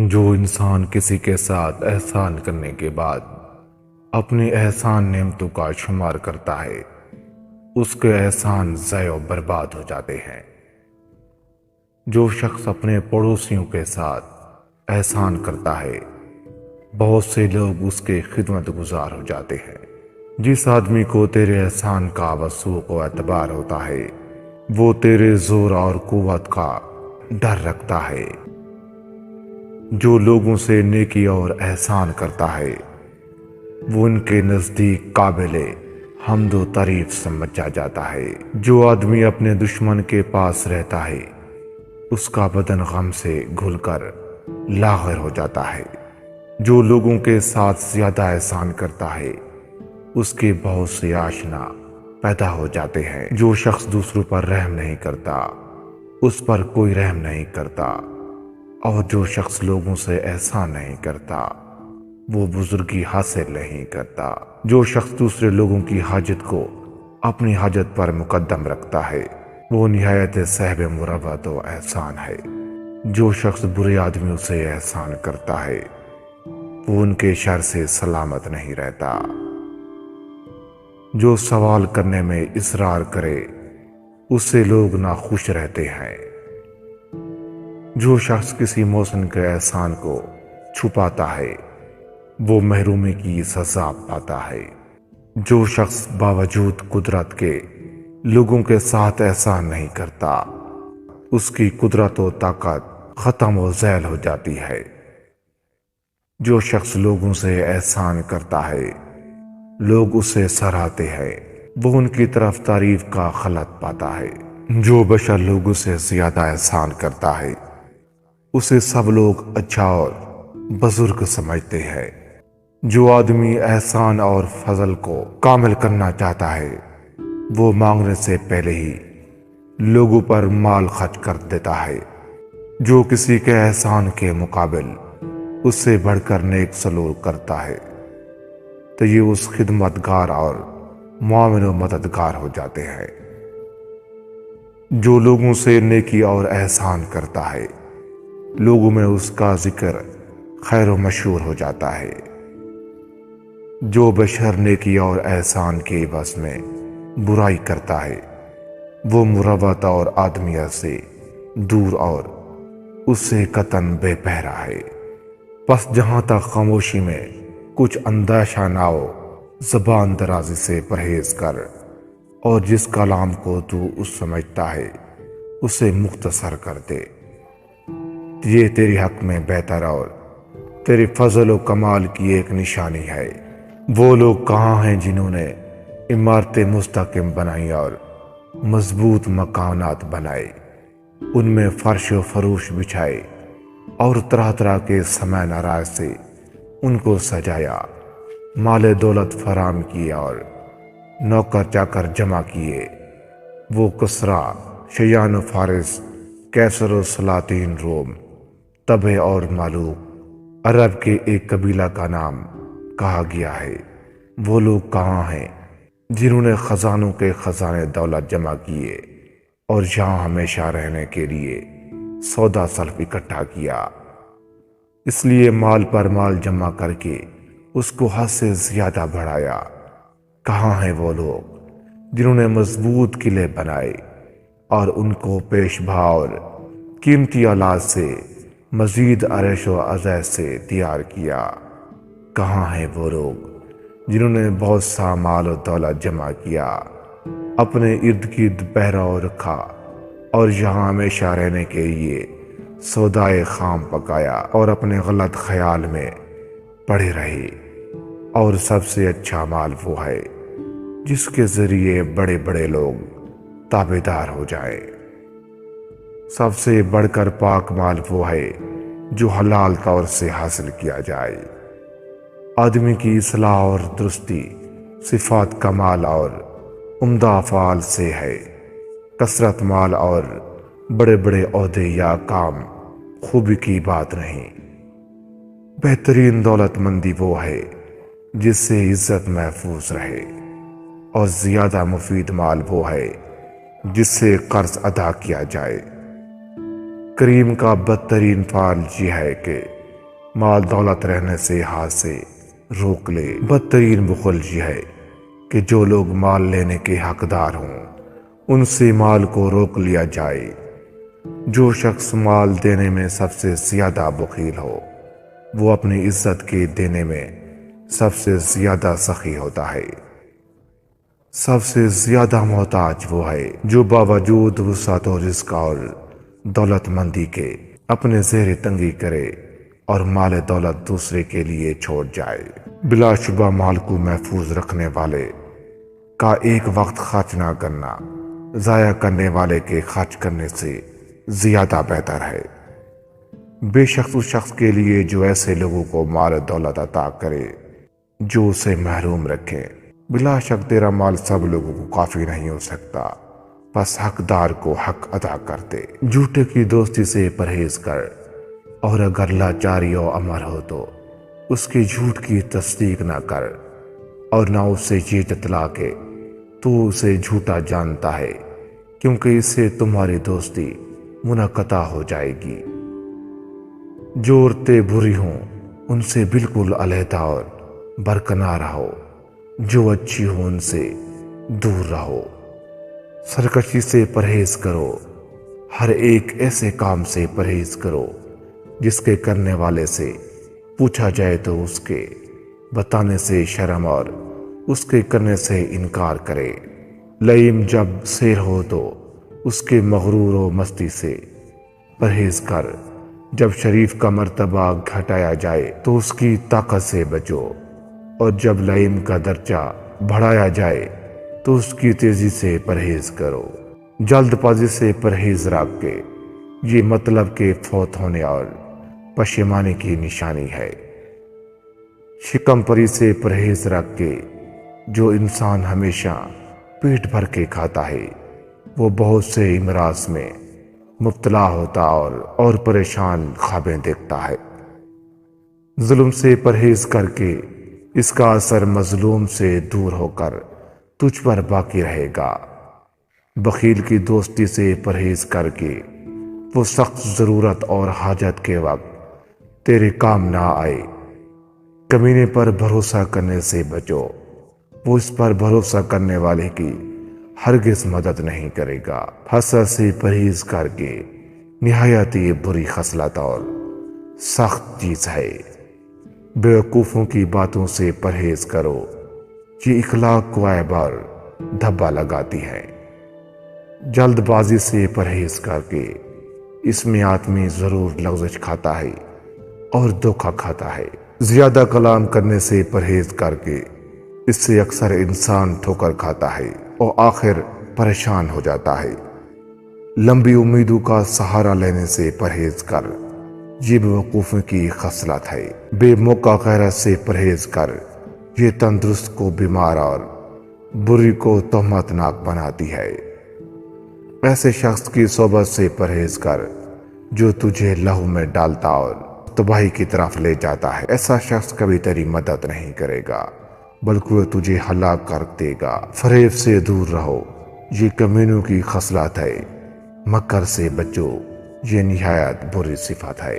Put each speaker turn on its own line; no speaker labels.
جو انسان کسی کے ساتھ احسان کرنے کے بعد اپنی احسان نعمتوں کا شمار کرتا ہے، اس کے احسان ضائع و برباد ہو جاتے ہیں۔ جو شخص اپنے پڑوسیوں کے ساتھ احسان کرتا ہے، بہت سے لوگ اس کے خدمت گزار ہو جاتے ہیں۔ جس آدمی کو تیرے احسان کا وثوق و اعتبار ہوتا ہے، وہ تیرے زور اور قوت کا ڈر رکھتا ہے۔ جو لوگوں سے نیکی اور احسان کرتا ہے، وہ ان کے نزدیک قابل حمد و تعریف سمجھا جاتا ہے۔ جو آدمی اپنے دشمن کے پاس رہتا ہے، اس کا بدن غم سے گھل کر لاغر ہو جاتا ہے۔ جو لوگوں کے ساتھ زیادہ احسان کرتا ہے، اس کے بہت سے آشنا پیدا ہو جاتے ہیں۔ جو شخص دوسروں پر رحم نہیں کرتا، اس پر کوئی رحم نہیں کرتا، اور جو شخص لوگوں سے احسان نہیں کرتا، وہ بزرگی حاصل نہیں کرتا۔ جو شخص دوسرے لوگوں کی حاجت کو اپنی حاجت پر مقدم رکھتا ہے، وہ نہایت صاحب مروت و احسان ہے۔ جو شخص برے آدمیوں سے احسان کرتا ہے، وہ ان کے شر سے سلامت نہیں رہتا۔ جو سوال کرنے میں اصرار کرے، اس سے لوگ ناخوش رہتے ہیں۔ جو شخص کسی محسن کے احسان کو چھپاتا ہے، وہ محرومی کی سزا پاتا ہے۔ جو شخص باوجود قدرت کے لوگوں کے ساتھ احسان نہیں کرتا، اس کی قدرت و طاقت ختم و ذیل ہو جاتی ہے۔ جو شخص لوگوں سے احسان کرتا ہے، لوگ اسے سراہتے ہیں، وہ ان کی طرف تعریف کا خلق پاتا ہے۔ جو بشر لوگوں سے زیادہ احسان کرتا ہے، اسے سب لوگ اچھا اور بزرگ سمجھتے ہیں۔ جو آدمی احسان اور فضل کو کامل کرنا چاہتا ہے، وہ مانگنے سے پہلے ہی لوگوں پر مال خرچ کر دیتا ہے۔ جو کسی کے احسان کے مقابل اس سے بڑھ کر نیک سلوک کرتا ہے، تو یہ اس خدمتگار اور معاون و مددگار ہو جاتے ہیں۔ جو لوگوں سے نیکی اور احسان کرتا ہے، لوگوں میں اس کا ذکر خیر و مشہور ہو جاتا ہے۔ جو بشر نیکی اور احسان کے عوض میں برائی کرتا ہے، وہ مروت اور آدمیت سے دور اور اس سے قطعاً بے پہرا ہے۔ پس جہاں تک خاموشی میں کچھ اندیشہ نہ ہو، زبان درازی سے پرہیز کر، اور جس کلام کو تو اس سمجھتا ہے، اسے مختصر کر دے۔ یہ تیرے حق میں بہتر اور تیرے فضل و کمال کی ایک نشانی ہے۔ وہ لوگ کہاں ہیں جنہوں نے عمارتیں مستحکم بنائی اور مضبوط مکانات بنائے، ان میں فرش و فروش بچھائے اور طرح طرح کے سامان آرائش سے ان کو سجایا، مال دولت فراہم کیا اور نوکر چاکر جمع کیے۔ وہ کسریٰ، شیان و فارس، کیسر و سلاطین روم، طبع اور مالوک عرب کے ایک قبیلہ کا نام کہا گیا ہے۔ وہ لوگ کہاں ہیں جنہوں نے خزانوں کے خزانے دولت جمع کیے اور یہاں ہمیشہ رہنے کے لیے سودا سلف اکٹھا کیا، اس لیے مال پر مال جمع کر کے اس کو حد سے زیادہ بڑھایا؟ کہاں ہیں وہ لوگ جنہوں نے مضبوط قلعے بنائے اور ان کو پیش بھا اور قیمتی آلات سے مزید عریش و عزیز سے تیار کیا؟ کہاں ہیں وہ لوگ جنہوں نے بہت سا مال و دولت جمع کیا، اپنے ارد گرد پہرا رکھا اور یہاں ہمیشہ رہنے کے لیے سودائے خام پکایا اور اپنے غلط خیال میں پڑے رہے؟ اور سب سے اچھا مال وہ ہے جس کے ذریعے بڑے بڑے لوگ تابعدار ہو جائیں۔ سب سے بڑھ کر پاک مال وہ ہے جو حلال طور سے حاصل کیا جائے۔ آدمی کی اصلاح اور درستی صفات کمال اور عمدہ افعال سے ہے۔ کثرت مال اور بڑے بڑے عہدے یا کام خوبی کی بات نہیں۔ بہترین دولت مندی وہ ہے جس سے عزت محفوظ رہے، اور زیادہ مفید مال وہ ہے جس سے قرض ادا کیا جائے۔ کریم کا بدترین فعل یہ ہے کہ مال دولت رہنے سے ہاتھ سے روک لے۔ بدترین بخل یہ ہے کہ جو لوگ مال لینے کے حقدار ہوں ان سے مال کو روک لیا جائے۔ جو شخص مال دینے میں سب سے زیادہ بخیل ہو وہ اپنی عزت کے دینے میں سب سے زیادہ سخی ہوتا ہے۔ سب سے زیادہ محتاج وہ ہے جو باوجود وسعت و رزق اور دولت مندی کے اپنے زیر تنگی کرے اور مال دولت دوسرے کے لیے چھوڑ جائے۔ بلا شبہ مال کو محفوظ رکھنے والے کا ایک وقت خرچ نہ کرنا ضائع کرنے والے کے خرچ کرنے سے زیادہ بہتر ہے۔ بے شک اس شخص کے لیے جو ایسے لوگوں کو مال دولت عطا کرے جو اسے محروم رکھے۔ بلا شک تیرا مال سب لوگوں کو کافی نہیں ہو سکتا، بس حقدار کو حق ادا کرتے۔ جھوٹے کی دوستی سے پرہیز کر، اور اگر لاچاری و امر ہو تو اس کے جھوٹ کی تصدیق نہ کر، اور نہ اسے یہ جتلا کہ تو اسے جھوٹا جانتا ہے، کیونکہ اس سے تمہاری دوستی منقطع ہو جائے گی۔ جو عورتیں بری ہوں ان سے بالکل علیحدہ اور برکنار رہو، جو اچھی ہوں ان سے دور رہو۔ سرکشی سے پرہیز کرو، ہر ایک ایسے کام سے پرہیز کرو جس کے کرنے والے سے پوچھا جائے تو اس کے بتانے سے شرم اور اس کے کرنے سے انکار کرے۔ لئیم جب سیر ہو تو اس کے مغرور و مستی سے پرہیز کر، جب شریف کا مرتبہ گھٹایا جائے تو اس کی طاقت سے بچو، اور جب لئیم کا درجہ بڑھایا جائے تو اس کی تیزی سے پرہیز کرو۔ جلد بازی سے پرہیز رکھ کے یہ مطلب کہ فوت ہونے اور پشیمانی کی نشانی ہے۔ شکم پری سے پرہیز رکھ کے جو انسان ہمیشہ پیٹ بھر کے کھاتا ہے وہ بہت سے امراض میں مبتلا ہوتا اور پریشان خوابیں دیکھتا ہے۔ ظلم سے پرہیز کر کے اس کا اثر مظلوم سے دور ہو کر تجھ پر باقی رہے گا۔ بخیل کی دوستی سے پرہیز کر کے وہ سخت ضرورت اور حاجت کے وقت تیرے کام نہ آئے۔ کمینے پر بھروسہ کرنے سے بچو، وہ اس پر بھروسہ کرنے والے کی ہرگز مدد نہیں کرے گا۔ حسد سے پرہیز کر کے نہایت یہ بری خصلت اور سخت چیز ہے۔ بیوقوفوں کی باتوں سے پرہیز کرو، یہ اخلاق کو عیب اور دھبا لگاتی ہے۔ جلد بازی سے پرہیز کر کے اس میں آدمی ضرور لغزش کھاتا ہے اور دھوکہ کھاتا ہے۔ زیادہ کلام کرنے سے پرہیز کر کے اس سے اکثر انسان ٹھوکر کھاتا ہے اور آخر پریشان ہو جاتا ہے۔ لمبی امیدوں کا سہارا لینے سے پرہیز کر، یہ بیوقوفوں کی خصلت ہے۔ بے موقع غیرت سے پرہیز کر، یہ تندرست کو بیمار اور بری کو تہمت ناک بناتی ہے۔ ایسے شخص کی صحبت سے پرہیز کر جو تجھے لہو میں ڈالتا اور تباہی کی طرف لے جاتا ہے۔ ایسا شخص کبھی تیری مدد نہیں کرے گا بلکہ وہ تجھے ہلاک کر دے گا۔ فریب سے دور رہو، یہ کمینوں کی خصلت ہے۔ مکر سے بچو، یہ نہایت بری صفت ہے۔